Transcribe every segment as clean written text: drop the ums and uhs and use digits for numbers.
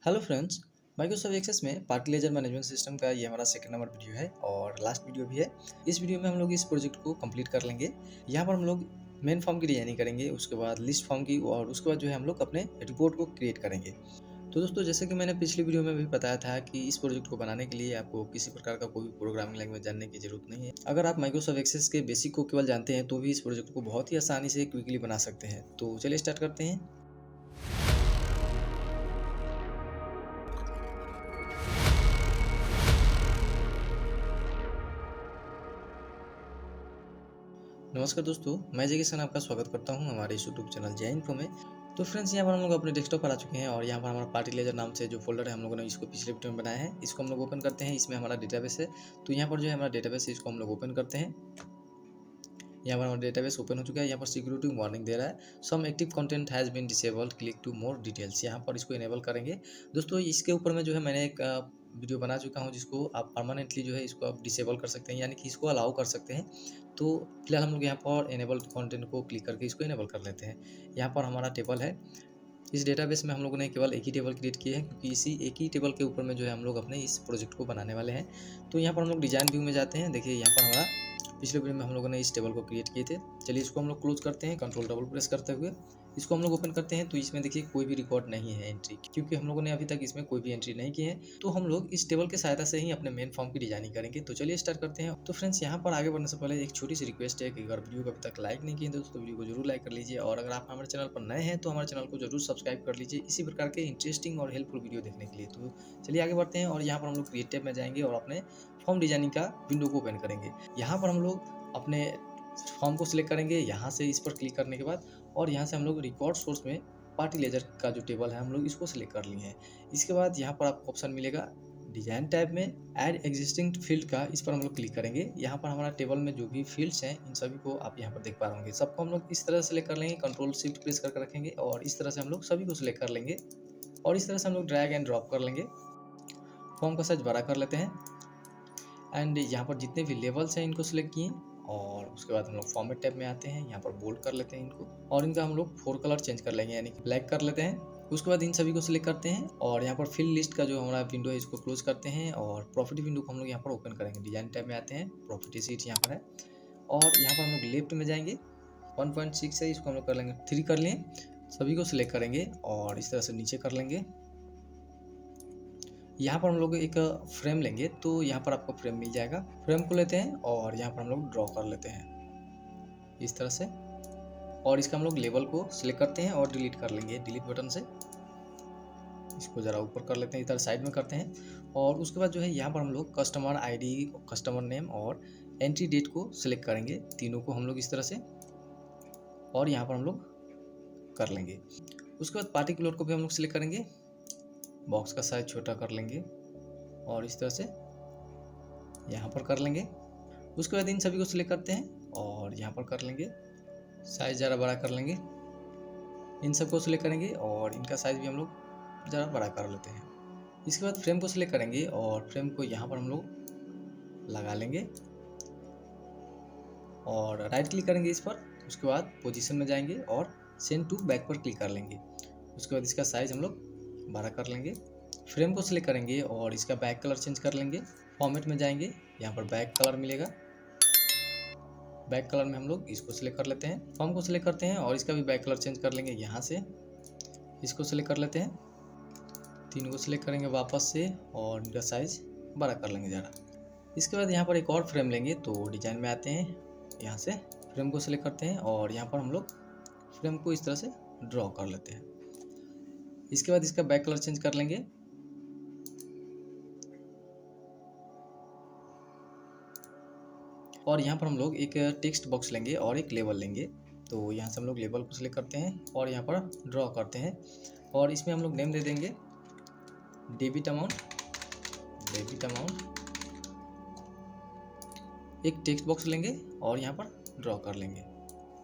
Hello friends. Microsoft access में party laser management system का ये हमारा सेकंड नंबर वीडियो है और लास्ट वीडियो भी है। इस वीडियो में हम लोग इस प्रोजेक्ट को कंप्लीट कर लेंगे। यहाँ पर हम लोग मेन फॉर्म की डिजाइनिंग करेंगे, उसके बाद लिस्ट फॉर्म की और उसके बाद जो है हम लोग अपने रिपोर्ट को क्रिएट करेंगे। तो दोस्तों, जैसे कि मैंने पिछली वीडियो में भी बताया था कि इस प्रोजेक्ट को बनाने के लिए आपको किसी प्रकार का कोई भी प्रोग्रामिंग लैंग्वेज जानने की जरूरत नहीं है। अगर आप माइक्रोसॉफ्ट एक्सेस के बेसिक को केवल जानते हैं तो भी इस प्रोजेक्ट को बहुत ही आसानी से क्विकली बना सकते हैं। तो चलिए स्टार्ट करते हैं। नमस्कार दोस्तों, मैं जय किसान आपका स्वागत करता हूं हमारे यूट्यूब चैनल जय इन्फो में। तो फ्रेंड्स, यहाँ पर हम लोग अपने डेस्कटॉप पर आ चुके हैं और यहाँ पर हमारा पार्टी लेजर नाम से जो फोल्डर है हम लोगों ने इसको पिछले वीडियो में बनाया है, इसको हम लोग ओपन करते हैं। इसमें हमारा डेटाबेस है, तो यहाँ पर जो है हमारा डेटाबेस है, इसको हम लोग ओपन करते हैं। यहाँ पर हमारा डेटाबेस ओपन हो चुका है। यहाँ पर सिक्योरिटी वार्निंग दे रहा है, some active content has been disabled, click to more details. यहाँ पर इसको इनेबल करेंगे। दोस्तों, इसके ऊपर में जो है मैंने एक वीडियो बना चुका हूँ जिसको आप परमानेंटली जो है इसको आप डिसेबल कर सकते हैं, यानी कि इसको अलाउ कर सकते हैं। तो फिलहाल हम लोग यहाँ पर इनेबल कंटेंट को क्लिक करके इसको इनेबल कर लेते हैं। यहाँ पर हमारा टेबल है। इस डेटाबेस में हम लोगों ने केवल एक ही टेबल क्रिएट किया है, क्योंकि इसी एक ही टेबल के ऊपर में जो है हम लोग अपने इस प्रोजेक्ट को बनाने वाले हैं। तो यहाँ पर हम लोग डिजाइन व्यू में जाते हैं। देखिए, यहाँ पर हमारा पिछले वीडियो में हम लोगों ने इस टेबल को क्रिएट किए थे। चलिए इसको हम लोग क्लोज करते हैं, कंट्रोल डबल प्रेस करते हुए इसको हम लोग ओपन करते हैं। तो इसमें देखिए कोई भी रिकॉर्ड नहीं है एंट्री, क्योंकि हम लोगों ने अभी तक इसमें कोई भी एंट्री नहीं की है। तो हम लोग इस टेबल की सहायता से ही अपने मेन फॉर्म की डिजाइनिंग करेंगे। तो चलिए स्टार्ट करते हैं। तो फ्रेंड्स, यहाँ पर आगे बढ़ने से पहले एक छोटी सी रिक्वेस्ट है कि अगर वीडियो को अभी तक लाइक नहीं किए तो वीडियो को जरूर लाइक कर लीजिए, और अगर आप हमारे चैनल पर नए हैं तो हमारे चैनल को जरूर सब्सक्राइब कर लीजिए इसी प्रकार के इंटरेस्टिंग और हेल्पफुल वीडियो देखने के लिए। तो चलिए आगे बढ़ते हैं और यहाँ पर हम लोग क्रिएट टैब में जाएंगे और अपने फॉर्म डिजाइनिंग का विंडो को ओपन करेंगे। यहाँ पर हम लोग अपने फॉर्म को सिलेक्ट करेंगे, यहाँ से इस पर क्लिक करने के बाद, और यहाँ से हम लोग रिकॉर्ड सोर्स में पार्टी लेजर का जो टेबल है हम लोग इसको सिलेक्ट कर लिए हैं। इसके बाद यहाँ पर आपको ऑप्शन मिलेगा डिजाइन टैब में ऐड एग्जिस्टिंग फील्ड का, इस पर हम लोग क्लिक करेंगे। यहाँ पर हमारा टेबल में जो भी फील्ड्स हैं इन सभी को आप यहाँ पर देख पा रहे होंगे। सबको हम लोग इस तरह से सिलेक्ट कर लेंगे, कंट्रोल शिफ्ट प्रेस करके रखेंगे और इस तरह से हम लोग सभी को सिलेक्ट कर लेंगे और इस तरह से हम लोग ड्रैग एंड ड्रॉप कर लेंगे। फॉर्म का साइज बड़ा कर लेते हैं एंड यहाँ पर जितने भी लेवल्स हैं इनको सिलेक्ट किए और उसके बाद हम लोग फॉर्मेट टैब में आते हैं। यहाँ पर बोल्ड कर लेते हैं इनको और इनका हम लोग 4 कलर चेंज कर लेंगे, यानी कि ब्लैक कर लेते हैं। उसके बाद इन सभी को सिलेक्ट करते हैं और यहाँ पर फिल लिस्ट का जो हमारा विंडो है इसको क्लोज करते हैं और प्रॉपर्टी विंडो को हम लोग यहाँ पर ओपन करेंगे। डिजाइन टैब में आते हैं, प्रॉपर्टी सीट यहाँ पर है और यहाँ पर हम लोग लेफ्ट में जाएंगे। 1.6 है, इसको हम लोग कर लेंगे 3 कर लिए। सभी को सिलेक्ट करेंगे और इस तरह से नीचे कर लेंगे। यहाँ पर हम लोग एक फ्रेम लेंगे, तो यहाँ पर आपको फ्रेम मिल जाएगा। फ्रेम को लेते हैं और यहाँ पर हम लोग ड्रॉ कर लेते हैं इस तरह से, और इसका हम लोग लेवल को सिलेक्ट करते हैं और डिलीट कर लेंगे डिलीट बटन से। इसको ज़रा ऊपर कर लेते हैं, इधर साइड में करते हैं और उसके बाद जो है यहाँ पर हम लोग कस्टमर आईडी, कस्टमर नेम और एंट्री डेट को सिलेक्ट करेंगे, तीनों को हम लोग इस तरह से, और यहाँ पर हम लोग कर लेंगे। उसके बाद पार्टिकुलर को भी हम लोग सिलेक्ट करेंगे, बॉक्स का साइज छोटा कर लेंगे और इस तरह से यहाँ पर कर लेंगे। उसके बाद इन सभी को सिलेक्ट करते हैं और यहाँ पर कर लेंगे, साइज ज़रा बड़ा कर लेंगे। इन सबको सिलेक्ट करेंगे और इनका साइज भी हम लोग ज़रा बड़ा कर लेते हैं। इसके बाद फ्रेम को सिलेक्ट करेंगे और फ्रेम को यहाँ पर हम लोग लगा लेंगे और राइट क्लिक करेंगे इस पर। उसके बाद पोजीशन में जाएंगे और सेंड टू बैक पर क्लिक कर लेंगे। उसके बाद इसका साइज हम लोग बड़ा कर लेंगे। फ्रेम को सिलेक्ट करेंगे और इसका बैक कलर चेंज कर लेंगे। फॉर्मेट में जाएंगे, यहाँ पर बैक कलर मिलेगा, बैक कलर में हम लोग इसको सिलेक्ट कर लेते हैं। फॉर्म को सिलेक्ट करते हैं और इसका भी बैक कलर चेंज कर लेंगे। यहाँ से इसको सिलेक्ट कर लेते हैं, तीनों को सिलेक्ट करेंगे वापस से और इनका साइज बड़ा कर लेंगे ज़रा। इसके बाद यहाँ पर एक और फ्रेम लेंगे, तो डिजाइन में आते हैं, यहाँ से फ्रेम को सिलेक्ट करते हैं और यहाँ पर हम लोग फ्रेम को इस तरह से ड्रॉ कर लेते हैं। इसके बाद इसका बैक कलर चेंज कर लेंगे और यहाँ पर हम लोग एक टेक्स्ट बॉक्स लेंगे और एक लेबल लेंगे। तो यहाँ से हम लोग लेबल को सिलेक्ट करते हैं और यहाँ पर ड्रॉ करते हैं और इसमें हम लोग नेम दे देंगे डेबिट अमाउंट। एक टेक्स्ट बॉक्स लेंगे और यहाँ पर ड्रॉ कर लेंगे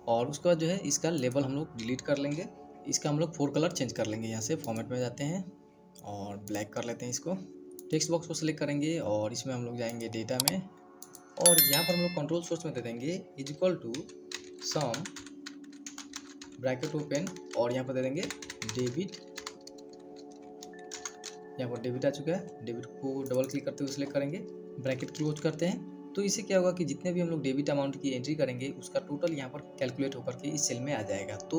और उसके बाद जो है इसका लेबल हम लोग डिलीट कर लेंगे। इसका हम लोग 4 कलर चेंज कर लेंगे। यहाँ से फॉर्मेट में जाते हैं और ब्लैक कर लेते हैं इसको। टेक्स्ट बॉक्स को सिलेक्ट करेंगे और इसमें हम लोग जाएंगे डेटा में और यहाँ पर हम लोग कंट्रोल सोर्स में दे देंगे is equal to some bracket open और यहाँ पर दे देंगे डेबिट यहाँ पर डेबिट आ चुका है। डेबिट को डबल क्लिक करते हुए सिलेक्ट करेंगे, ब्रैकेट क्लोज करते हैं। तो इससे क्या होगा कि जितने भी हम लोग डेबिट अमाउंट की एंट्री करेंगे उसका टोटल यहाँ पर कैलकुलेट होकर के इस सेल में आ जाएगा। तो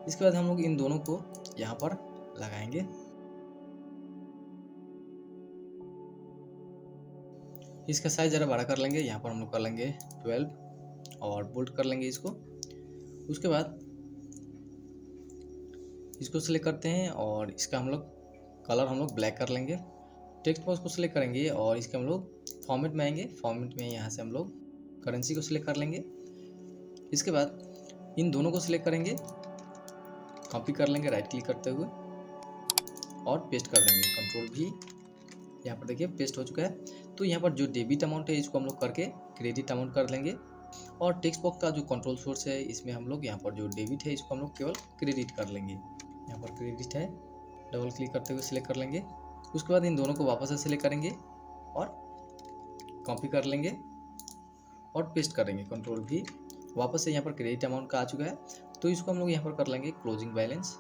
इसके बाद हम लोग इन दोनों को यहाँ पर लगाएंगे। इसका साइज ज़रा बड़ा कर लेंगे, यहाँ पर हम लोग कर लेंगे 12 और बोल्ड कर लेंगे इसको। उसके बाद इसको सिलेक्ट करते हैं और इसका हम लोग कलर हम लोग ब्लैक कर लेंगे। टेक्स्ट बॉक्स को सिलेक्ट करेंगे और इसके हम लोग फॉर्मेट में आएंगे। फॉर्मेट में यहाँ से हम लोग करेंसी को सिलेक्ट कर लेंगे। इसके बाद इन दोनों को सिलेक्ट करेंगे, कॉपी कर लेंगे राइट क्लिक करते हुए और पेस्ट कर देंगे, कंट्रोल भी। यहाँ पर देखिए पेस्ट हो चुका है। तो यहाँ पर जो डेबिट अमाउंट है इसको हम लोग करके क्रेडिट अमाउंट कर लेंगे और टेक्स्ट बॉक्स का जो कंट्रोल सोर्स है इसमें हम लोग यहाँ पर जो डेबिट है इसको हम लोग केवल क्रेडिट कर लेंगे। यहाँ पर क्रेडिट है, डबल क्लिक करते हुए सिलेक्ट कर लेंगे। उसके बाद इन दोनों को वापस से सिलेक्ट करेंगे और कॉपी कर लेंगे और पेस्ट करेंगे, कंट्रोल भी। वापस से यहाँ पर क्रेडिट अमाउंट का आ चुका है। तो इसको हम लोग यहाँ पर कर लेंगे क्लोजिंग बैलेंस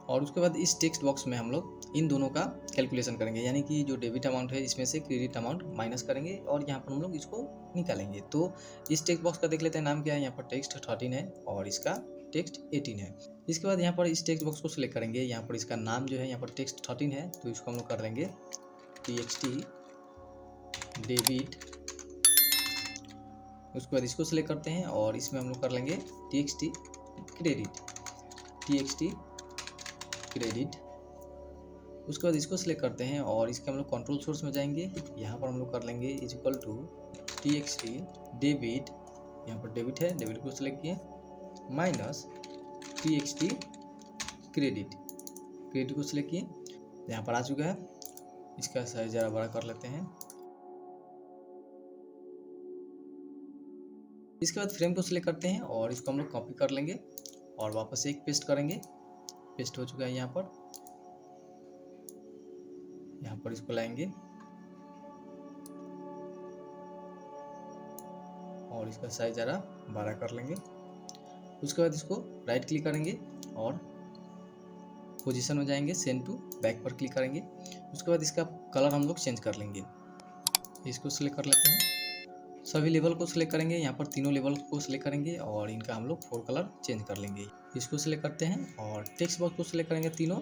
और उसके बाद इस टेक्स्ट बॉक्स में हम लोग इन दोनों का कैलकुलेशन करेंगे, यानी कि जो डेबिट अमाउंट है इसमें से क्रेडिट अमाउंट माइनस करेंगे और यहाँ पर हम लोग इसको निकालेंगे। तो इस टेक्स्ट बॉक्स का देख लेते हैं नाम क्या है। यहाँ पर टेक्स्ट 13 है और इसका टेक्स्ट 18 है। इसके बाद यहाँ पर इस टेक्स्ट बॉक्स को सिलेक्ट करेंगे। यहाँ पर इसका नाम जो है यहाँ पर टेक्स्ट 13 है तो इसको हम लोग कर लेंगे TXT डेबिट। उसके बाद इसको सिलेक्ट करते हैं और इसमें हम लोग कर लेंगे TXT क्रेडिट। उसके बाद इसको सिलेक्ट करते हैं और इसके हम लोग कंट्रोल सोर्स में जाएंगे। यहाँ पर हम लोग कर लेंगे is equal to TXT debit. यहाँ पर डेबिट है, डेबिट को सिलेक्ट किए, माइनस TXT क्रेडिट को सिलेक्ट किए। यहाँ पर आ चुका है। इसका साइज ज़रा बड़ा कर लेते हैं। इसके बाद फ्रेम को सिलेक्ट करते हैं और इसको हम लोग कॉपी कर लेंगे और वापस से एक पेस्ट करेंगे। पेस्ट हो चुका है। यहाँ पर इसको लाएंगे और इसका साइज ज़रा बड़ा कर लेंगे। उसके बाद इसको राइट क्लिक करेंगे और पोजीशन में जाएंगे, सेंड टू बैक पर क्लिक करेंगे। उसके बाद इसका कलर हम लोग चेंज कर लेंगे। इसको सिलेक्ट कर लेते हैं, सभी लेवल को सिलेक्ट करेंगे। यहाँ पर तीनों लेवल को सिलेक्ट करेंगे और इनका हम लोग 4 कलर चेंज कर लेंगे। इसको सिलेक्ट करते हैं और टेक्स्ट बॉक्स को सिलेक्ट करेंगे तीनों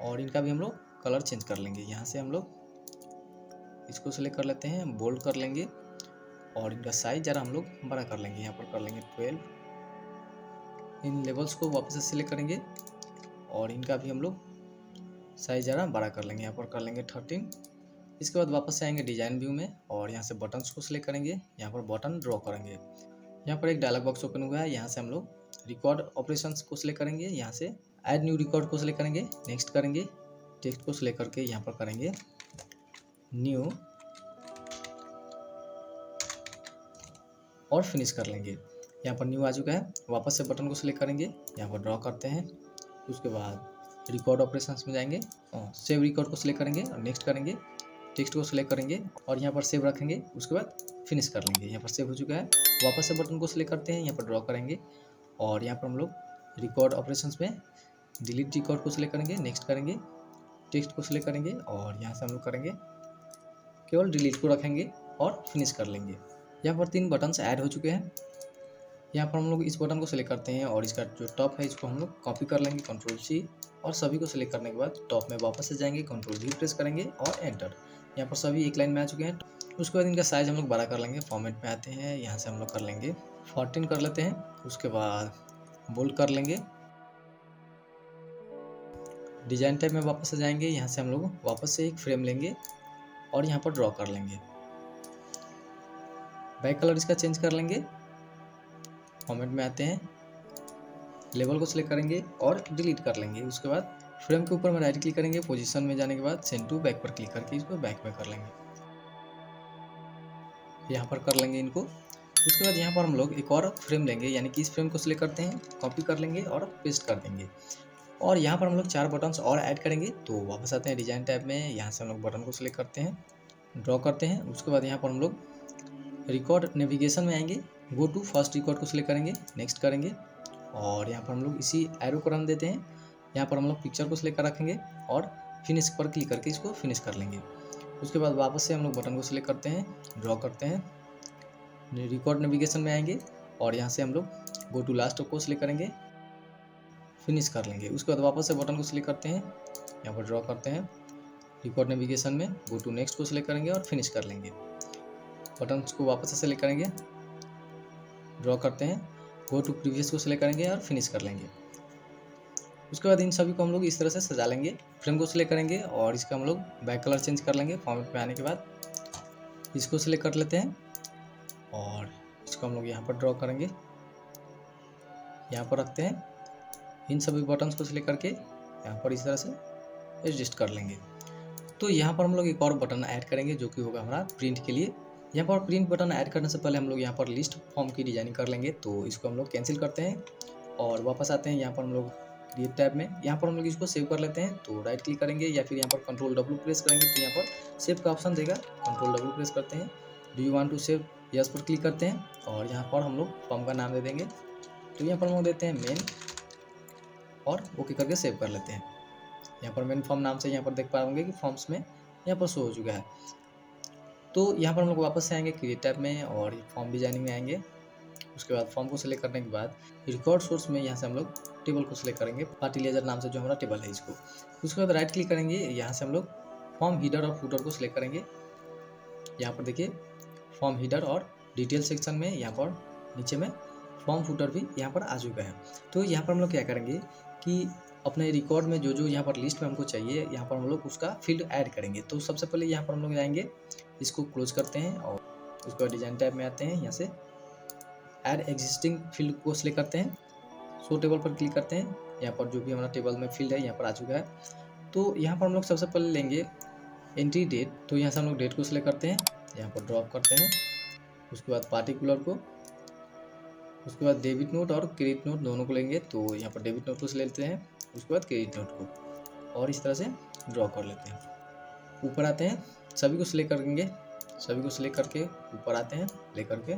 और इनका भी हम लोग कलर चेंज कर लेंगे। यहाँ से हम लोग इसको सिलेक्ट कर लेते हैं, बोल्ड कर लेंगे और इनका साइज ज़रा हम लोग बड़ा कर लेंगे। यहाँ पर कर लेंगे 12। इन लेवल्स को वापस से सिलेक्ट करेंगे और इनका भी हम लोग साइज ज़रा बड़ा कर लेंगे। यहाँ पर कर लेंगे 13। इसके बाद वापस से आएंगे डिजाइन व्यू में और यहाँ से बटन्स को सिलेक्ट करेंगे। यहाँ पर बटन ड्रॉ करेंगे। यहाँ पर एक डायलॉग बॉक्स ओपन हुआ है। यहाँ से हम लोग रिकॉर्ड ऑपरेशंस को सिलेक्ट करेंगे। यहाँ से ऐड न्यू रिकॉर्ड को सिलेक्ट करेंगे, नेक्स्ट करेंगे, टेक्स्ट को सिलेक्ट करके यहाँ पर करेंगे न्यू और फिनिश कर लेंगे। यहाँ पर न्यू आ चुका है। वापस से बटन को सिलेक्ट करेंगे, यहाँ पर ड्रॉ करते हैं। उसके बाद रिकॉर्ड ऑपरेशंस में जाएंगे, सेव रिकॉर्ड को सिलेक्ट करेंगे और नेक्स्ट करेंगे, टेक्स्ट को सिलेक्ट करेंगे और यहाँ पर सेव रखेंगे। उसके बाद फिनिश कर लेंगे। यहाँ पर सेव हो चुका है। वापस से बटन को सिलेक्ट करते हैं, यहाँ पर ड्रॉ करेंगे और यहाँ पर हम लोग रिकॉर्ड ऑपरेशंस में डिलीट रिकॉर्ड को सिलेक्ट करेंगे, नेक्स्ट करेंगे, टेक्स्ट को सिलेक्ट करेंगे और यहाँ से हम लोग करेंगे केवल डिलीट को रखेंगे और फिनिश कर लेंगे। यहाँ पर 3 बटन्स ऐड हो चुके हैं। यहाँ पर हम लोग इस बटन को सिलेक्ट करते हैं और इसका जो टॉप है इसको हम लोग कॉपी कर लेंगे, कंट्रोल C, और सभी को सिलेक्ट करने के बाद टॉप में वापस से जाएंगे, कंट्रोल V प्रेस करेंगे और एंटर। यहाँ पर सभी एक लाइन में आ चुके हैं। उसके बाद इनका साइज हम लोग बड़ा कर लेंगे। फॉर्मेट में आते हैं, यहाँ से हम लोग कर लेंगे 14 कर लेते हैं। उसके बाद बोल्ड कर लेंगे। डिजाइन टाइप में वापस से जाएंगे, यहाँ से हम लोग वापस से एक फ्रेम लेंगे और यहाँ पर ड्रॉ कर लेंगे। बैक कलर इसका चेंज कर लेंगे। फॉर्मेट में आते हैं, लेवल को सिलेक्ट करेंगे और डिलीट कर लेंगे। उसके बाद फ्रेम के ऊपर में राइट क्लिक करेंगे, पोजीशन में जाने के बाद सेंड टू बैक पर क्लिक करके इसको बैक में कर लेंगे। यहाँ पर कर लेंगे इनको। उसके बाद यहाँ पर हम लोग एक और फ्रेम लेंगे, यानी कि इस फ्रेम को सिलेक्ट करते हैं, कॉपी कर लेंगे और पेस्ट कर देंगे। और यहाँ पर हम लोग 4 बटन्स और ऐड करेंगे। तो वापस आते हैं डिजाइन टैब में, यहाँ से हम लोग बटन को सिलेक्ट करते हैं, ड्रॉ करते हैं। उसके बाद यहाँ पर हम लोग रिकॉर्ड नेविगेशन में आएंगे, गो टू फर्स्ट रिकॉर्ड को सिलेक्ट करेंगे, नेक्स्ट करेंगे और यहाँ पर हम लोग इसी एरो को रन देते हैं। यहाँ पर हम लोग पिक्चर को सिलेक्ट कर रखेंगे और फिनिश पर क्लिक करके इसको फिनिश कर लेंगे। उसके बाद वापस से हम लोग बटन को सिलेक्ट करते हैं, ड्रॉ करते हैं, रिकॉर्ड नेविगेशन में आएंगे और यहाँ से हम लोग गो टू लास्ट को सिलेक्ट करेंगे, फिनिश कर लेंगे। उसके बाद वापस से बटन को सिलेक्ट करते हैं, यहाँ पर ड्रॉ करते हैं, रिकॉर्ड नेविगेशन में गो टू नेक्स्ट को सिलेक्ट करेंगे और फिनिश कर लेंगे। बटन को वापस से सिलेक्ट करेंगे, ड्रॉ करते हैं, गो टू प्रीवियस को सिलेक्ट करेंगे और फिनिश कर लेंगे। उसके बाद इन सभी को हम लोग इस तरह से सजा लेंगे। फ्रेम को सिलेक्ट करेंगे और इसका हम लोग बैक कलर चेंज कर लेंगे। फॉर्मेट में आने के बाद इसको सिलेक्ट कर लेते हैं और इसको हम लोग यहाँ पर ड्रॉ करेंगे, यहाँ पर रखते हैं। इन सभी बटन्स को सिलेक्ट करके यहाँ पर इस तरह से एडजस्ट कर लेंगे। तो यहाँ पर हम लोग एक और बटन ऐड करेंगे जो कि होगा हमारा प्रिंट के लिए। यहाँ पर प्रिंट बटन ऐड करने से पहले हम लोग यहाँ पर लिस्ट फॉर्म की डिजाइनिंग कर लेंगे, तो इसको हम लोग कैंसिल करते हैं और वापस आते हैं यहाँ पर हम लोग क्रिएट टैब में। यहाँ पर हम लोग इसको सेव कर लेते हैं, तो राइट क्लिक करेंगे या फिर यहाँ पर कंट्रोल W प्रेस करेंगे तो यहाँ पर सेव का ऑप्शन देगा। कंट्रोल W प्रेस करते हैं, do you want to save, yes पर क्लिक करते हैं और यहाँ पर हम लोग फॉर्म का नाम दे देंगे। तो यहाँ पर हम लोग देते हैं मेन और ओके करके सेव कर लेते हैं। यहाँ पर मेन फॉर्म नाम से यहाँ पर देख पाओगे कि फॉर्म्स में यहाँ पर शो हो चुका है। तो यहाँ पर हम लोग वापस से आएंगे क्रिएट टैब में और फॉर्म डिजाइनिंग में आएंगे। उसके बाद फॉर्म को सिलेक्ट करने के बाद रिकॉर्ड सोर्स में यहाँ से हम लोग टेबल को सिलेक्ट करेंगे, पार्टी लेजर नाम से जो हमारा टेबल है इसको। उसके बाद राइट क्लिक करेंगे, यहाँ से हम लोग फॉर्म हीडर और फूटर को सिलेक्ट करेंगे। यहाँ पर देखिए फॉर्म हीडर और डिटेल सेक्शन में यहाँ पर नीचे में फॉर्म फूटर भी यहाँ पर आ चुका है। तो यहाँ पर हम लोग क्या करेंगे कि अपने रिकॉर्ड में जो जो यहाँ पर लिस्ट में हमको चाहिए यहाँ पर हम लोग उसका फील्ड ऐड करेंगे। तो सबसे पहले यहाँ पर हम लोग जाएंगे, इसको क्लोज करते हैं और उसके बाद डिजाइन टैब में आते हैं, यहाँ से ऐड एग्जिस्टिंग फील्ड को सिलेक्ट करते हैं, शो टेबल पर क्लिक करते हैं। यहाँ पर जो भी हमारा टेबल में फील्ड है यहाँ पर आ चुका है। तो यहाँ पर हम लोग सबसे पहले लेंगे एंट्री डेट, तो यहाँ से हम लोग डेट को सिलेक्ट करते हैं, यहाँ पर ड्रॉप करते हैं। उसके बाद पार्टिकुलर को, उसके बाद डेबिट नोट और क्रेडिट नोट दोनों को लेंगे, तो यहाँ पर डेबिट नोट को लेते हैं, उसके बाद क्रेडिट नोट को और इस तरह से ड्रॉ कर लेते हैं। ऊपर आते हैं, सभी को सिलेक्ट करेंगे, सभी को सिलेक्ट करके ऊपर आते हैं लेकर के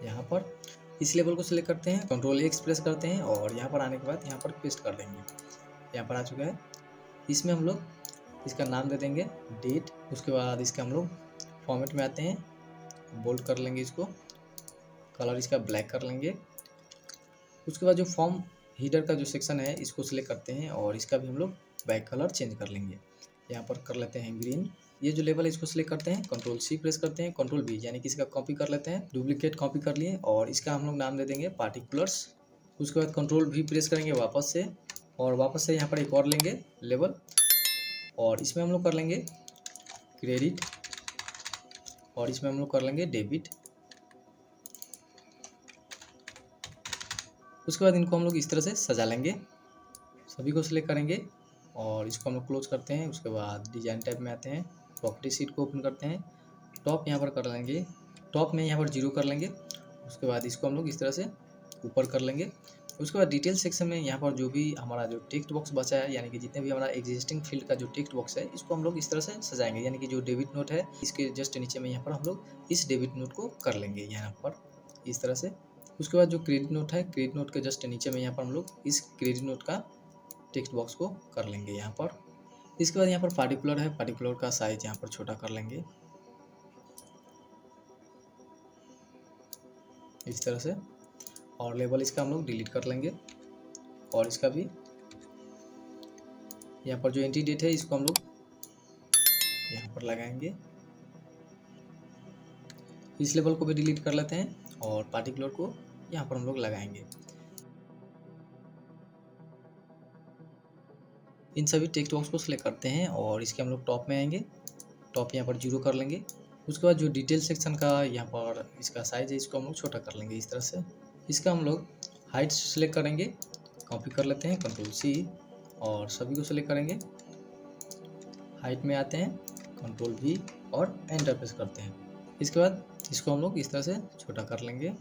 यहाँ पर इस लेवल को सिलेक्ट करते हैं, कंट्रोल X प्रेस करते हैं और यहाँ पर आने के बाद यहाँ पर पेस्ट कर देंगे। यहाँ पर आ चुका है। इसमें हम लोग इसका नाम दे देंगे डेट। उसके बाद इसका हम लोग फॉर्मेट में आते हैं, बोल्ड कर लेंगे इसको, कलर इसका ब्लैक कर लेंगे। उसके बाद जो फॉर्म हीडर का जो सेक्शन है इसको सिलेक्ट करते हैं और इसका भी हम लोग बैक कलर चेंज कर लेंगे। यहाँ पर कर लेते हैं ग्रीन। ये जो लेवल है इसको सिलेक्ट करते हैं, कंट्रोल C प्रेस करते हैं, कंट्रोल V यानी कि इसका कॉपी कर लेते हैं, डुप्लीकेट कॉपी कर लिए और इसका हम लोग नाम दे देंगे पार्टिकुलर्स। उसके बाद कंट्रोल V प्रेस करेंगे वापस से और वापस से यहाँ पर एक और लेंगे लेवल और इसमें हम लोग कर लेंगे क्रेडिट और इसमें हम लोग कर लेंगे डेबिट। उसके बाद इनको हम लोग इस तरह से सजा लेंगे, सभी को सिलेक्ट करेंगे और इसको हम लोग क्लोज करते हैं। उसके बाद डिजाइन टैब में आते हैं, प्रॉपर्टी शीट को ओपन करते हैं, टॉप यहाँ पर कर लेंगे, टॉप में यहाँ पर 0 कर लेंगे। उसके बाद इसको हम लोग इस तरह से ऊपर कर लेंगे। उसके बाद डिटेल सेक्शन में यहाँ पर जो भी हमारा जो टेक्स्ट बॉक्स बचा है यानी कि जितने भी हमारा एग्जिस्टिंग फील्ड का जो टेक्स्ट बॉक्स है इसको हम लोग इस तरह से सजाएंगे। यानी कि जो डेबिट नोट है इसके जस्ट नीचे में यहाँ पर हम लोग इस डेबिट नोट को कर लेंगे यहाँ पर इस तरह से। उसके बाद जो क्रेडिट नोट है, क्रेडिट नोट के जस्ट नीचे में यहाँ पर हम लोग इस क्रेडिट नोट का टेक्स्ट बॉक्स को कर लेंगे यहाँ पर। इसके बाद यहाँ पर पार्टिकुलर है, पार्टिकुलर का साइज यहाँ पर छोटा कर लेंगे इस तरह से और लेबल इसका हम लोग डिलीट कर लेंगे और इसका भी यहाँ पर जो एंट्री डेट है इसको हम लोग यहाँ पर लगाएंगे। इस लेबल को भी डिलीट कर लेते हैं और पार्टिकुलर को यहाँ पर हम लोग लगाएंगे। इन सभी टेक्स्ट बॉक्स को सिलेक्ट करते हैं और इसके हम लोग टॉप में आएंगे, टॉप यहाँ पर 0 कर लेंगे। उसके बाद जो डिटेल सेक्शन का यहाँ पर इसका साइज है इसको हम लोग छोटा कर लेंगे इस तरह से। इसका हम लोग हाइट सिलेक्ट करेंगे, कॉपी कर लेते हैं, कंट्रोल C और सभी को सिलेक्ट करेंगे। हाइट में आते हैं, कंट्रोल V और एंटर प्रेस करते हैं। इसके बाद इसको हम लोग इस तरह से छोटा कर लेंगे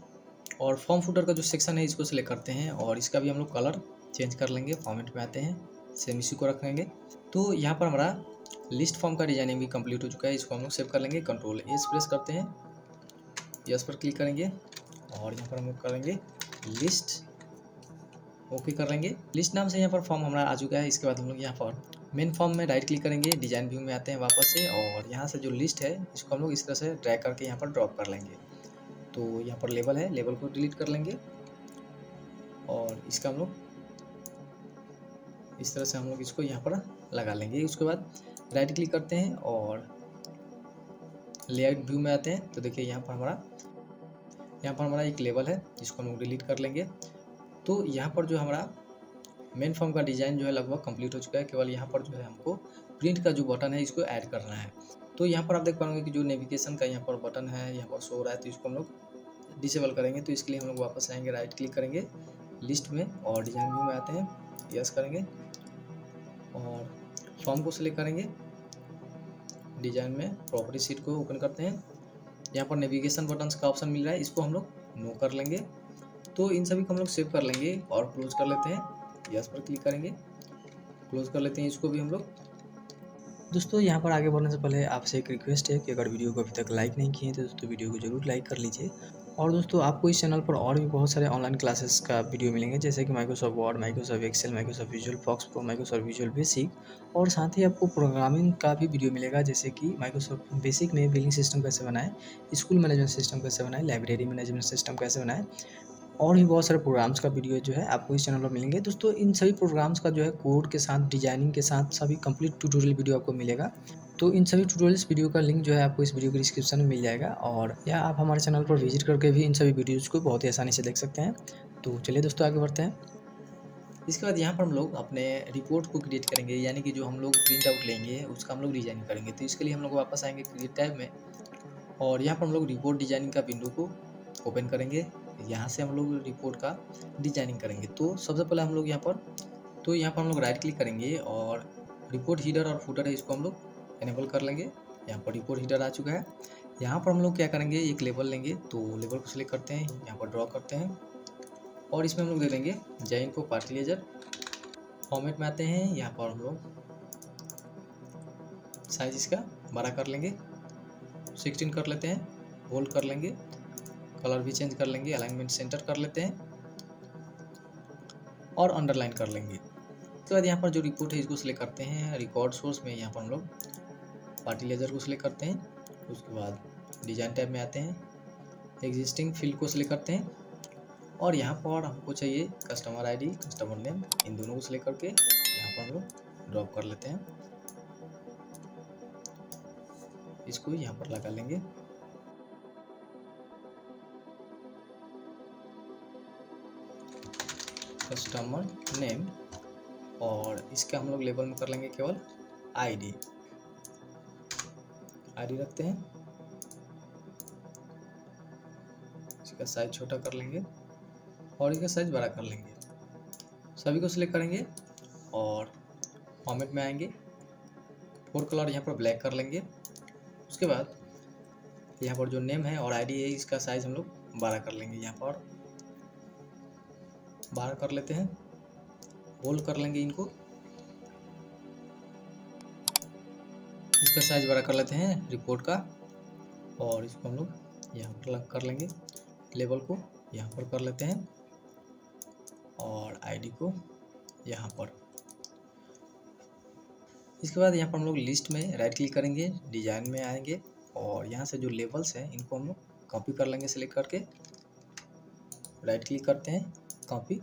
और फॉर्म फुटर का जो सेक्शन है इसको सिलेक्ट करते हैं और इसका भी हम लोग कलर चेंज कर लेंगे। फॉर्मेट में आते हैं, सेम इसी को रखेंगे। तो यहाँ पर हमारा लिस्ट फॉर्म का डिजाइनिंग भी कंप्लीट हो चुका है। इसको हम लोग सेव कर लेंगे, कंट्रोल S प्रेस करते हैं, यस पर क्लिक करेंगे और यहाँ पर हम लोग करेंगे लिस्ट, ओके कर लेंगे। लिस्ट नाम से यहाँ पर फॉर्म हमारा आ चुका है। इसके बाद हम लोग यहाँ पर मेन फॉर्म में राइट क्लिक करेंगे, डिज़ाइन व्यू में आते हैं वापस से, और यहाँ से जो लिस्ट है इसको हम लोग इस तरह से ड्रैग करके यहाँ पर ड्रॉप कर लेंगे। तो यहाँ पर लेबल है, लेबल को डिलीट कर लेंगे और इसका हम लोग इस तरह से हम लोग इसको यहाँ पर लगा लेंगे। उसके बाद राइट क्लिक करते हैं और लेआउट व्यू में आते हैं। तो देखिए यहाँ पर हमारा एक लेबल है जिसको हम लोग डिलीट कर लेंगे। तो यहाँ पर जो हमारा मेन फॉर्म का डिज़ाइन जो है लगभग कंप्लीट हो चुका है। केवल यहाँ पर जो है हमको प्रिंट का जो बटन है इसको ऐड करना है। तो यहाँ पर आप देख पाएंगे कि जो नेविगेशन का यहाँ पर बटन है यहाँ पर शो हो रहा है, तो इसको हम लोग डिसेबल करेंगे। तो इसके लिए हम लोग वापस आएंगे, राइट क्लिक करेंगे लिस्ट में और डिज़ाइन व्यू में आते हैं, यस करेंगे और फॉर्म को सिलेक्ट करेंगे। डिज़ाइन में प्रॉपर्टी शीट को ओपन करते हैं। यहाँ पर नेविगेशन बटन्स का ऑप्शन मिल रहा है, इसको हम लोग नो कर लेंगे। तो इन सभी को हम लोग सेव कर लेंगे और क्लोज कर लेते हैं, यस पर क्लिक करेंगे, क्लोज कर लेते हैं इसको भी हम लोग। दोस्तों यहाँ पर आगे बढ़ने से पहले आपसे एक रिक्वेस्ट है कि अगर वीडियो को अभी तक लाइक नहीं किए तो दोस्तों वीडियो को जरूर लाइक कर लीजिए। और दोस्तों आपको इस चैनल पर और भी बहुत सारे ऑनलाइन क्लासेस का वीडियो मिलेंगे, जैसे कि Microsoft Word, Microsoft Excel, Microsoft Visual FoxPro, Microsoft Visual Basic, और साथ ही आपको प्रोग्रामिंग का भी वीडियो मिलेगा, जैसे कि माइक्रोसॉफ्ट बेसिक में बिलिंग सिस्टम कैसे बनाएं, स्कूल मैनेजमेंट सिस्टम कैसे बनाएं, लाइब्रेरी मैनेजमेंट सिस्टम कैसे बनाएं, और भी बहुत सारे प्रोग्राम्स का वीडियो जो है आपको इस चैनल पर मिलेंगे। दोस्तों इन सभी प्रोग्राम्स का जो है कोड के साथ, डिजाइनिंग के साथ सभी कंप्लीट ट्यूटोरियल वीडियो आपको मिलेगा। तो इन सभी ट्यूटोरियल्स वीडियो का लिंक जो है आपको इस वीडियो के डिस्क्रिप्शन में मिल जाएगा, और या आप हमारे चैनल पर विजिट करके भी इन सभी वीडियोज़ को बहुत ही आसानी से देख सकते हैं। तो चलिए दोस्तों आगे बढ़ते हैं। इसके बाद यहाँ पर हम लोग अपने रिपोर्ट को क्रिएट करेंगे, यानी कि जो हम लोग प्रिंट आउट लेंगे उसका हम लोग डिजाइन करेंगे। तो इसके लिए हम लोग वापस आएंगे क्रिएट टैब में और यहाँ पर हम लोग रिपोर्ट डिजाइनिंग का विंडो को ओपन करेंगे। यहाँ से हम लोग रिपोर्ट का डिजाइनिंग करेंगे। तो सबसे पहले हम लोग यहाँ पर हम लोग राइट क्लिक करेंगे और रिपोर्ट हीडर और फुटर है इसको हम लोग एनेबल कर लेंगे। यहाँ पर रिपोर्ट हीडर आ चुका है। यहाँ पर हम लोग क्या करेंगे, एक लेबल लेंगे। तो लेबल को सिलेक्ट करते हैं, यहाँ पर ड्रॉ करते हैं और इसमें हम लोग दे देंगे जय इन्फो पार्टी लेजर। फॉर्मेट में आते हैं, यहाँ पर हम लोग साइज इसका बड़ा कर लेंगे, 16 कर लेते हैं, बोल्ड कर लेंगे, कलर भी चेंज कर लेंगे, अलाइनमेंट सेंटर कर लेते हैं और अंडरलाइन कर लेंगे। उसके बाद यहाँ पर जो रिपोर्ट है इसको सिलेक्ट करते हैं। रिकॉर्ड सोर्स में यहाँ पर हम लोग पार्टी लेजर को सिलेक्ट करते हैं। उसके बाद डिजाइन टैब में आते हैं, एग्जिस्टिंग फील्ड को सिलेक्ट करते हैं और यहाँ पर हमको चाहिए कस्टमर आईडी, कस्टमर नेम, इन दोनों को सिलेक्ट करके यहाँ पर हम लोग ड्रॉप कर लेते हैं। इसको यहाँ पर लगा लेंगे। कस्टमर नेम और इसका हम लोग लेबल में कर लेंगे केवल आईडी रखते हैं। इसका साइज छोटा कर लेंगे और इसका साइज बड़ा कर लेंगे। सभी को सिलेक्ट करेंगे और फॉर्मेट में आएंगे, फोर कलर यहाँ पर ब्लैक कर लेंगे। उसके बाद यहाँ पर जो नेम है और आईडी है इसका साइज हम लोग 12 कर लेंगे। यहाँ पर 12 कर लेते हैं, बोल्ड कर लेंगे इनको, इसका साइज बड़ा कर लेते हैं रिपोर्ट का और इसको हम लोग यहाँ पर कर लेंगे। लेबल को यहाँ पर कर लेते हैं और आईडी को यहाँ पर। इसके बाद यहाँ पर हम लोग लिस्ट में राइट क्लिक करेंगे, डिजाइन में आएंगे और यहाँ से जो लेबल्स हैं इनको हम लोग कॉपी कर लेंगे। सिलेक्ट करके राइट क्लिक करते हैं, कॉपी,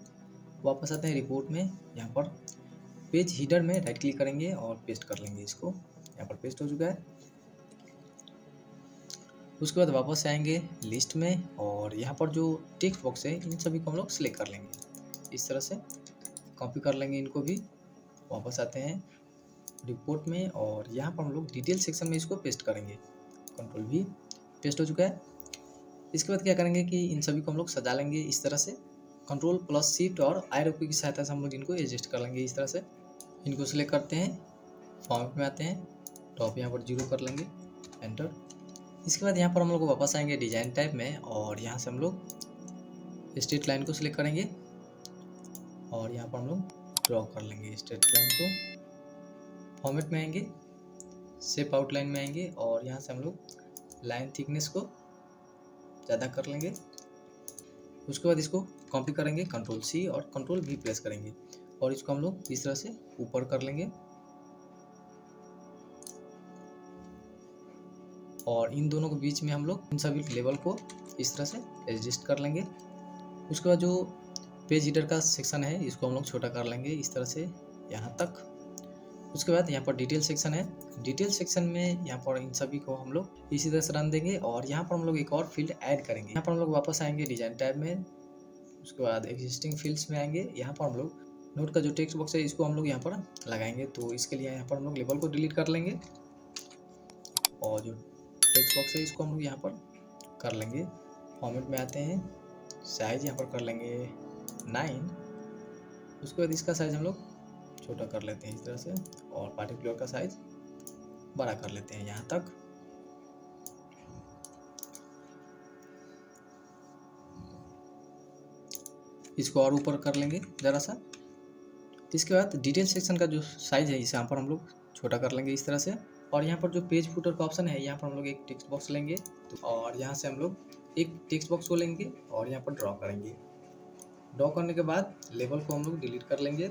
वापस आते हैं रिपोर्ट में, यहाँ पर पेज हीडर में राइट क्लिक करेंगे और पेस्ट कर लेंगे। इसको यहाँ पर पेस्ट हो चुका है। उसके बाद वापस आएंगे लिस्ट में और यहाँ पर जो टेक्स्ट बॉक्स है इन सभी को हम लोग सिलेक्ट कर लेंगे। इस तरह से कॉपी कर लेंगे इनको भी। वापस आते हैं रिपोर्ट में और यहाँ पर हम लोग डिटेल सेक्शन में इसको पेस्ट करेंगे। कंट्रोल भी, पेस्ट हो चुका है। इसके बाद क्या करेंगे कि इन सभी को हम लोग सजा लेंगे इस तरह से। कंट्रोल प्लस शिफ्ट और आई की सहायता से हम लोग इनको एडजस्ट कर लेंगे इस तरह से। इनको सिलेक्ट करते हैं, फॉर्मेट में आते हैं, टॉप यहाँ पर 0 कर लेंगे, एंटर। इसके बाद यहाँ पर हम लोग वापस आएंगे डिजाइन टाइप में और यहाँ से हम लोग स्ट्रेट लाइन को सिलेक्ट करेंगे और यहाँ पर हम लोग ड्रॉ कर लेंगे स्ट्रेट लाइन को। फॉर्मेट में आएंगे, शेप आउटलाइन में आएंगे और यहाँ से हम लोग लाइन थिकनेस को ज़्यादा कर लेंगे। उसके बाद इसको कॉपी करेंगे, कंट्रोल C और कंट्रोल V प्रेस करेंगे और इसको हम लोग इस तरह से ऊपर कर लेंगे। और इन दोनों के बीच में हम लोग इन सभी लेवल को इस तरह से एडजस्ट कर लेंगे। उसके बाद जो पेज हीटर का सेक्शन है इसको हम लोग छोटा कर लेंगे इस तरह से यहाँ तक। उसके बाद यहाँ पर डिटेल सेक्शन है, डिटेल सेक्शन में यहाँ पर इन सभी को हम लोग इसी तरह से रन देंगे और यहाँ पर हम लोग एक और फील्ड ऐड करेंगे। यहाँ पर हम लोग वापस आएंगे डिजाइन टैब में, उसके बाद एग्जिस्टिंग फील्ड्स में आएंगे। यहाँ पर हम लोग नोट का जो टेक्स्ट बॉक्स है इसको हम लोग यहाँ पर लगाएंगे। तो इसके लिए यहाँ पर हम लोग लेबल को डिलीट कर लेंगे और जो टेक्स्ट बॉक्स है इसको हम लोग यहाँ पर कर लेंगे। फॉर्मेट में आते हैं, साइज यहाँ पर कर लेंगे 9। उसके बाद इसका साइज हम लोग छोटा कर लेते हैं इस तरह से और पार्टिकुलर का साइज बड़ा कर लेते हैं यहाँ तक। इसको और ऊपर कर लेंगे ज़रा सा। इसके बाद डिटेल सेक्शन का जो साइज है इसे यहाँ पर हम लोग छोटा कर लेंगे इस तरह से। और यहाँ पर जो पेज फुटर का ऑप्शन है यहाँ पर हम लोग एक टेक्स्ट बॉक्स लेंगे और यहाँ से हम लोग एक टेक्स्ट बॉक्स को लेंगे और यहाँ पर ड्रॉ करेंगे। ड्रॉ करने के बाद लेबल को हम लोग डिलीट कर लेंगे,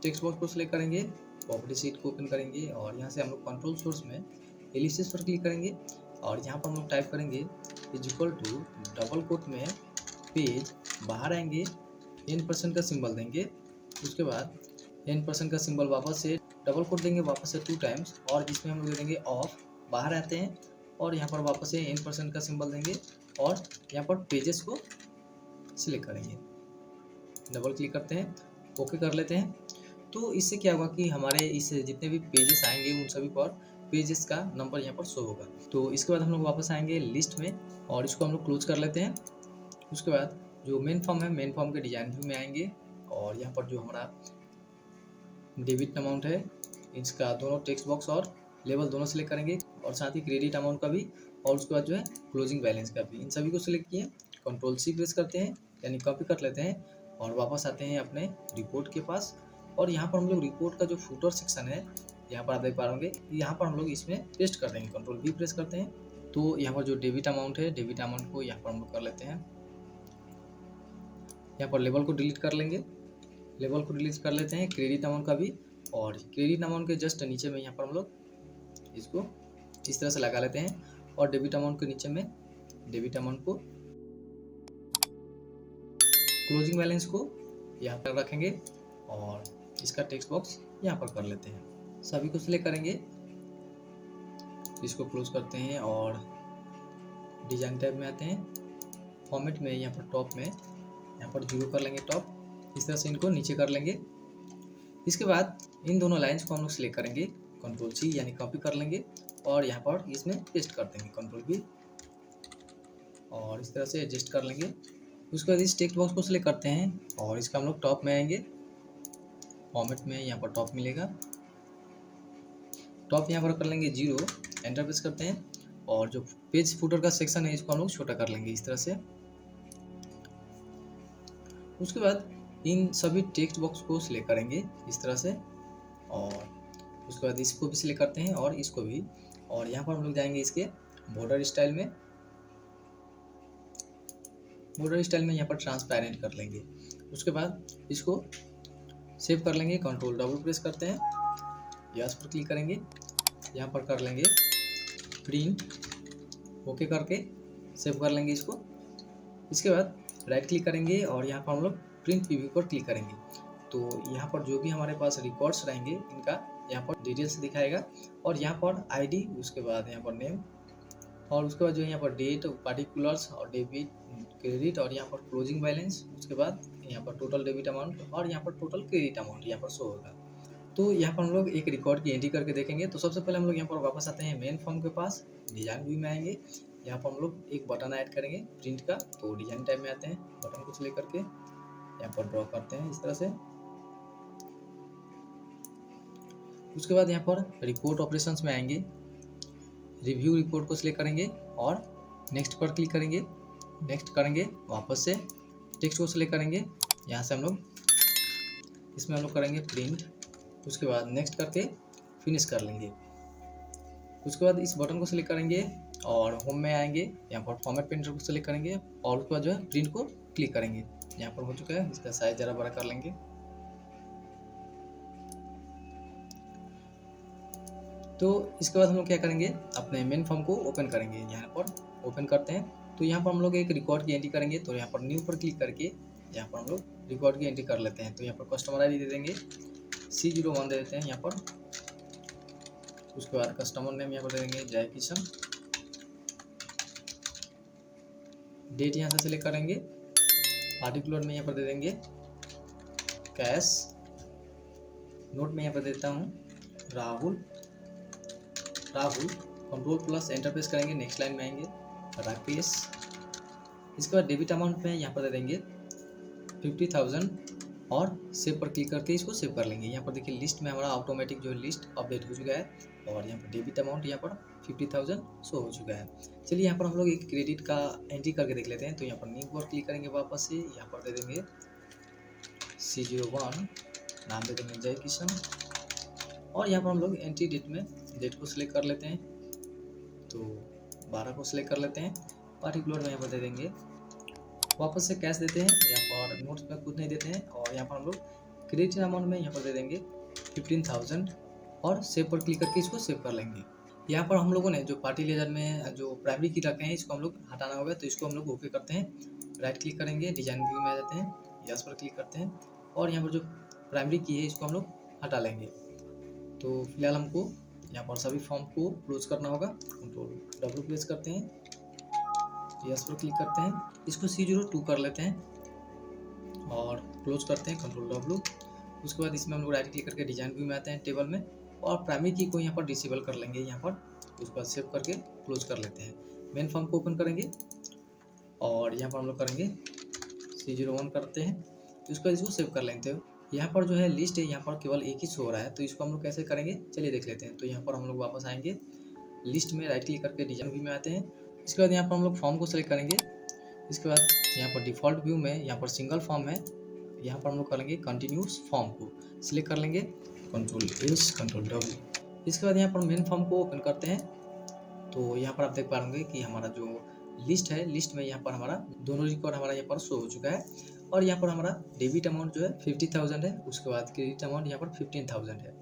टेक्स्ट बॉक्स को सिलेक्ट करेंगे, प्रॉपर्टी शीट को ओपन करेंगे और यहाँ से हम लोग कंट्रोल सोर्स में एलिसिस पर क्लिक करेंगे और यहाँ पर हम लोग टाइप करेंगे is equal to double quote में पेज, बाहर आएंगे n% का सिंबल देंगे। उसके बाद n% का सिंबल वापस से डबल कोट देंगे वापस से 2 टाइम्स और जिसमें हम लोग दे देंगे ऑफ, बाहर आते हैं और यहाँ पर वापस से n% का सिंबल देंगे और यहाँ पर पेजेस को सिलेक्ट करेंगे, डबल क्लिक करते हैं, ओके कर लेते हैं। तो इससे क्या होगा कि हमारे इस जितने भी पेजेस आएंगे उन सभी पर पेजेस का नंबर यहाँ पर शो होगा। तो इसके बाद हम लोग वापस आएंगे लिस्ट में और इसको हम लोग क्लोज कर लेते हैं। उसके बाद जो मेन फॉर्म है, मेन फॉर्म के डिजाइन व्यू में आएंगे और यहाँ पर जो हमारा डेबिट अमाउंट है इसका दोनों टेक्स्ट बॉक्स और लेवल दोनों सिलेक्ट करेंगे और साथ ही क्रेडिट अमाउंट का भी और उसके बाद जो है क्लोजिंग बैलेंस का भी, इन सभी को सिलेक्ट किए। कंट्रोल सी प्रेस करते हैं यानी कॉपी कर लेते हैं और वापस आते हैं अपने रिपोर्ट के पास और यहाँ पर हम लोग रिपोर्ट का जो फुटर सेक्शन है यहाँ पर आप देख पा रहे होंगे, यहाँ पर हम लोग इसमें पेस्ट कर देंगे। कंट्रोल बी प्रेस करते हैं तो यहाँ पर जो डेबिट अमाउंट है, डेबिट अमाउंट को यहाँ पर हम लोग कर लेते हैं। यहाँ पर लेवल को डिलीट कर लेंगे, लेवल को डिलीट कर लेते हैं, क्रेडिट अमाउंट का भी और क्रेडिट अमाउंट के जस्ट नीचे में यहाँ पर हम लोग इसको इस तरह से लगा लेते हैं और डेबिट अमाउंट के नीचे में डेबिट अमाउंट को, क्लोजिंग बैलेंस को यहाँ पर रखेंगे और इसका टेक्स्ट बॉक्स यहाँ पर कर लेते हैं। सभी को सिलेक्ट करेंगे, इसको क्लोज करते हैं और डिजाइन टैब में आते हैं, फॉर्मेट में यहाँ पर टॉप में यहाँ पर 0 कर लेंगे टॉप, इस तरह से इनको नीचे कर लेंगे। इसके बाद इन दोनों लाइंस को हम लोग सिलेक्ट करेंगे, कंट्रोल सी यानी कॉपी कर लेंगे और यहाँ पर इसमें पेस्ट कर देंगे, कंट्रोल बी और इस तरह से एडजस्ट कर लेंगे। उसके बाद इस टेक्स्ट बॉक्स को सिलेक्ट करते हैं और इसका हम लोग टॉप में आएंगे, फॉर्मेट में यहाँ पर टॉप मिलेगा, टॉप यहाँ पर कर लेंगे 0, एंटर प्रेस करते हैं और जो पेज फुटर का सेक्शन है इसको हम लोग छोटा कर लेंगे इस तरह से। उसके बाद इन सभी टेक्स्ट बॉक्स को सिलेक्ट करेंगे इस तरह से और उसके बाद इसको भी सिलेक्ट करते हैं और इसको भी, और यहाँ पर हम लोग जाएंगे इसके बॉर्डर स्टाइल में, बॉर्डर स्टाइल में यहाँ पर ट्रांसपेरेंट कर लेंगे। उसके बाद इसको सेव कर लेंगे, कंट्रोल डबल प्रेस करते हैं, यस पर क्लिक करेंगे, यहाँ पर कर लेंगे प्रिंट, ओके करके सेव कर लेंगे इसको। इसके बाद राइट क्लिक करेंगे और यहाँ पर हम लोग प्रिंट प्रीव्यू पर क्लिक करेंगे। तो यहाँ पर जो भी हमारे पास रिकॉर्ड्स रहेंगे इनका यहाँ पर डिटेल्स दिखाएगा और यहाँ पर आईडी, उसके बाद यहाँ पर नेम और उसके बाद जो यहाँ पर डेट, पार्टिकुलर्स और डेबिट, क्रेडिट और यहाँ पर क्लोजिंग बैलेंस, उसके बाद यहाँ पर टोटल डेबिट अमाउंट और यहाँ पर टोटल क्रेडिट अमाउंट यहाँ पर शो होगा। तो यहाँ पर हम लोग एक रिकॉर्ड की एंट्री करके देखेंगे। तो सबसे पहले हम लोग यहाँ पर वापस आते हैं मेन फॉर्म के पास, डिजाइन व्यू में आएंगे, यहाँ पर हम लोग एक बटन ऐड करेंगे प्रिंट का। तो डिजाइन टाइप में आते हैं, बटन को सिलेक्ट करके यहाँ पर ड्रॉ करते हैं इस तरह से। उसके बाद यहाँ पर रिपोर्ट ऑपरेशंस में आएंगे, रिव्यू रिपोर्ट को सिलेक्ट करेंगे और नेक्स्ट पर क्लिक करेंगे, नेक्स्ट करेंगे, वापस से टेक्स्ट को सिलेक्ट करेंगे, यहाँ से हम लोग इसमें हम लोग करेंगे प्रिंट, उसके बाद नेक्स्ट करके फिनिश कर लेंगे। उसके बाद इस बटन को सिलेक्ट करेंगे और होम में आएंगे, यहाँ पर फॉर्मेट पेंटर को सिलेक्ट करेंगे और उसके बाद जो है प्रिंट को क्लिक करेंगे। यहाँ पर हो चुका है, इसका साइज ज़रा बड़ा कर लेंगे। तो इसके बाद हम लोग क्या करेंगे, अपने मेन फॉर्म को ओपन करेंगे। यहाँ पर ओपन करते हैं तो यहाँ पर हम लोग एक रिकॉर्ड की एंट्री करेंगे। तो यहाँ पर न्यू पर क्लिक करके यहाँ पर हम लोग रिकॉर्ड की एंट्री कर लेते हैं। तो यहाँ पर कस्टमर आई डी दे देंगे, C01 दे देते हैं यहाँ पर। उसके बाद कस्टमर नेम यहाँ पर दे देंगे जय किशन। डेट यहाँ से सिलेक्ट करेंगे, पार्टिकुलर में यहाँ पर दे देंगे कैश। नोट में यहाँ पर देता हूँ Rahul. Control plus enter press करेंगे, नेक्स्ट लाइन में आएंगे राकेश। इसके बाद डेबिट अमाउंट में यहाँ पर दे देंगे 50,000 और सेव पर क्लिक करके इसको सेव कर लेंगे। यहाँ पर देखिए लिस्ट में हमारा ऑटोमेटिक जो लिस्ट अपडेट हो चुका है और यहाँ पर डेबिट अमाउंट यहाँ पर 50,000 शो हो चुका है। चलिए यहाँ पर हम लोग एक क्रेडिट का एंट्री करके देख लेते हैं। तो यहाँ पर न्यू पर क्लिक करेंगे, वापस से यहाँ पर दे देंगे C01, नाम दे देंगे जय किशन। और यहाँ पर हम लोग एंट्री डेट में डेट को सिलेक्ट कर लेते हैं, तो 12 को सिलेक्ट कर लेते हैं। पार्टिकुलर में यहाँ पर दे देंगे, वापस से कैश देते हैं, यहाँ पर नोट्स में कुछ नहीं देते हैं। और यहाँ पर हम लोग क्रेडिट अमाउंट में यहाँ पर दे देंगे 15,000 और सेव पर क्लिक करके इसको सेव कर लेंगे। यहाँ पर हम लोगों ने जो पार्टी लेजर में जो प्राइमरी की रखे हैं इसको हम लोग हटाना होगा। तो इसको हम लोग ओके करते हैं, राइट क्लिक करेंगे, डिजाइन व्यू में आ जाते हैं, यस पर क्लिक करते हैं और यहाँ पर जो प्राइमरी की है इसको हम लोग हटा लेंगे। तो फिलहाल हमको यहाँ पर सभी फॉर्म को क्लोज करना होगा। कंट्रोल W प्रेस करते हैं, यस पर क्लिक करते हैं, इसको C02 कर लेते हैं और क्लोज करते हैं, कंट्रोल W। उसके बाद इसमें हम लोग राइट क्लिक करके डिजाइन व्यू में आते हैं टेबल में और प्राइमरी की को यहाँ पर डिसेबल कर लेंगे यहाँ पर। उसके बाद सेव करके क्लोज कर लेते हैं। मेन फॉर्म को ओपन करेंगे और यहाँ पर हम लोग करेंगे C01 करते हैं। उसके बाद इसको सेव कर लेते हैं। यहाँ पर जो है लिस्ट है, यहाँ पर केवल एक ही शो हो रहा है। तो इसको हम लोग कैसे करेंगे चलिए देख लेते हैं। तो यहाँ पर हम लोग वापस आएंगे, लिस्ट में राइट क्लिक करके डिजाइन व्यू में आते हैं। इसके बाद यहाँ पर हम लोग फॉर्म को सिलेक्ट करेंगे। इसके बाद यहाँ पर डिफ़ॉल्ट व्यू में यहाँ पर सिंगल फॉर्म है, यहाँ पर हम लोग करेंगे कंटिन्यूस फॉर्म को सिलेक्ट कर लेंगे, कंट्रोल S कंट्रोल W। इसके बाद यहाँ पर मेन फॉर्म को ओपन करते हैं। तो यहाँ पर आप देख पाएंगे कि हमारा जो लिस्ट है, लिस्ट में यहाँ पर हमारा दोनों रिकॉर्ड हमारा यहाँ पर शो हो चुका है। और यहाँ पर हमारा डेबिट अमाउंट जो है 50,000 है, उसके बाद क्रेडिट अमाउंट यहाँ पर 15,000 है,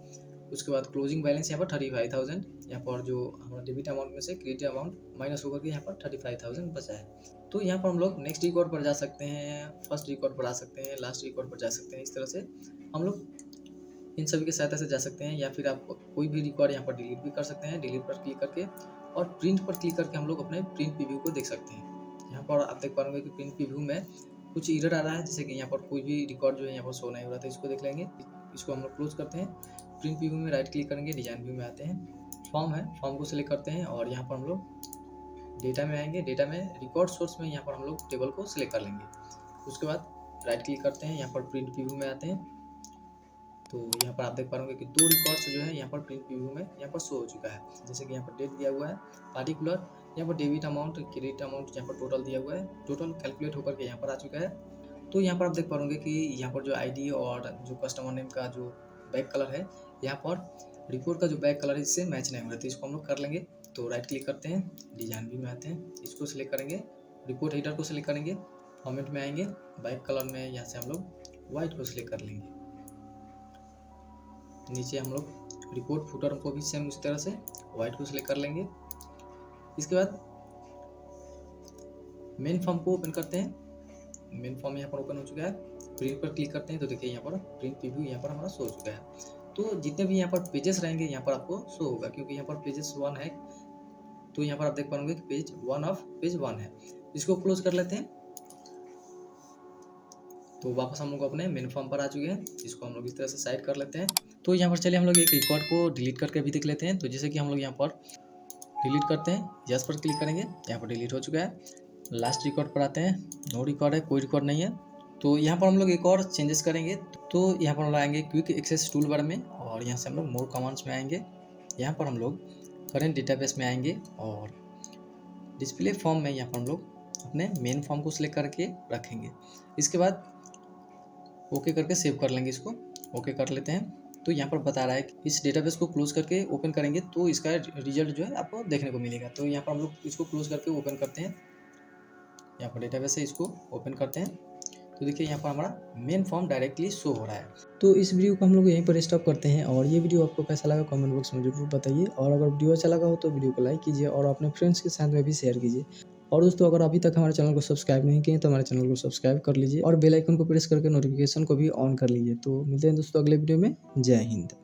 उसके बाद क्लोजिंग बैलेंस यहाँ पर 35,000। यहाँ पर जो हमारा डेबिट अमाउंट में से क्रेडिट अमाउंट माइनस होकर के यहाँ पर 35,000 बचा है। तो यहाँ पर हम लोग नेक्स्ट रिकॉर्ड पर जा सकते हैं, फर्स्ट रिकॉर्ड पर आ सकते हैं, लास्ट रिकॉर्ड पर जा सकते हैं। इस तरह से हम लोग इन सभी की सहायता से जा सकते हैं। या फिर आप कोई भी रिकॉर्ड यहाँ पर डिलीट भी कर सकते हैं, डिलीट पर क्लिक करके और प्रिंट पर क्लिक करके हम लोग अपने प्रिंट प्रीव्यू को देख सकते हैं। यहाँ पर आप देख पाएंगे कि प्रिंट प्रीव्यू में कुछ एरर आ रहा है, जैसे कि यहाँ पर कोई भी रिकॉर्ड जो है यहाँ पर शो नहीं हो रहा था। इसको देख लेंगे, इसको हम लोग क्लोज करते हैं। प्रिंट प्रीव्यू में राइट क्लिक करेंगे, डिजाइन व्यू में आते हैं, फॉर्म है, फॉर्म को सिलेक्ट करते हैं और यहाँ पर हम लोग डेटा में आएंगे, डेटा में रिकॉर्ड सोर्स में यहाँ पर हम लोग टेबल को सिलेक्ट कर लेंगे। उसके बाद राइट क्लिक करते हैं, यहाँ पर प्रिंट प्रीव्यू में आते हैं। तो यहाँ पर आप देख पाएंगे कि 2 रिकॉर्ड्स जो है यहाँ पर प्रिंट प्रीव्यू में यहाँ पर शो हो चुका है। जैसे कि यहाँ पर डेट दिया हुआ है, पार्टिकुलर, यहाँ पर डेबिट अमाउंट, क्रेडिट अमाउंट यहाँ पर टोटल दिया हुआ है, टोटल कैलकुलेट होकर के यहाँ पर आ चुका है। तो यहाँ पर आप देख पाएंगे कि यहाँ पर जो आईडी और जो कस्टमर नेम का जो बैक कलर है, यहाँ पर रिपोर्ट का जो बैक कलर है इससे मैच नहीं हो रहा था। इसको हम लोग कर लेंगे। तो राइट क्लिक करते हैं, डिजाइन व्यू में आते हैं, इसको सिलेक्ट करेंगे, रिपोर्ट हेडर को सिलेक्ट करेंगे, फॉर्मेट में आएंगे, बैक कलर में यहाँ से हम लोग व्हाइट को सिलेक्ट कर लेंगे। नीचे हम लोग रिपोर्ट फुटर को भी सेम उस तरह से व्हाइट को सिलेक्ट कर लेंगे। इसके बाद मेन फॉर्म को ओपन करते हैं। मेन फॉर्म यहाँ पर ओपन हो चुका है, प्रिंट पर क्लिक करते हैं। तो देखिए यहाँ पर प्रिंट प्रीव्यू यहाँ पर हमारा शो हो चुका है। तो जितने भी यहाँ पर पेजेस रहेंगे यहाँ पर आपको शो होगा, क्योंकि यहाँ पर पेजेस 1 है। तो यहाँ पर आप देख पाएंगे कि पेज 1 ऑफ पेज 1 है। इसको क्लोज कर लेते हैं। तो वापस हम लोग अपने मेन फॉर्म पर आ चुके हैं। इसको हम लोग इस तरह से साइड कर लेते हैं। तो यहाँ पर चलिए हम लोग एक रिकॉर्ड को डिलीट करके भी देख लेते हैं। तो जैसे कि हम लोग यहाँ पर डिलीट करते हैं, यस पर क्लिक करेंगे, यहाँ पर डिलीट हो चुका है। लास्ट रिकॉर्ड पर आते हैं, नो रिकॉर्ड है, कोई रिकॉर्ड नहीं है। तो यहाँ पर हम लोग एक और चेंजेस करेंगे। तो यहाँ पर हम लोग आएंगे क्विक एक्सेस टूल बार में और यहाँ से हम लोग मोर कमांड्स में आएंगे। यहाँ पर हम लोग करेंट डेटाबेस में आएंगे और डिस्प्ले फॉर्म में यहाँ पर हम लोग अपने मेन फॉर्म को सिलेक्ट करके रखेंगे। इसके बाद ओके करके सेव कर लेंगे। इसको ओके कर लेते हैं। तो यहाँ पर बता रहा है कि इस डेटाबेस को क्लोज करके ओपन करेंगे तो इसका रिजल्ट जो है आपको देखने को मिलेगा। तो यहाँ पर हम लोग इसको क्लोज करके ओपन करते हैं। यहाँ पर डेटाबेस है, इसको ओपन करते हैं। तो देखिए यहाँ पर हमारा मेन फॉर्म डायरेक्टली शो हो रहा है। तो इस वीडियो को हम लोग यहीं पर स्टॉप करते हैं और ये वीडियो आपको कैसा लगा कमेंट बॉक्स में जरूर बताइए और अगर वीडियो अच्छा लगा हो तो वीडियो को लाइक कीजिए और अपने फ्रेंड्स के साथ में भी शेयर कीजिए। और दोस्तों अगर अभी तक हमारे चैनल को सब्सक्राइब नहीं किए तो हमारे चैनल को सब्सक्राइब कर लीजिए और बेल आइकन को प्रेस करके नोटिफिकेशन को भी ऑन कर लीजिए। तो मिलते हैं दोस्तों अगले वीडियो में। जय हिंद।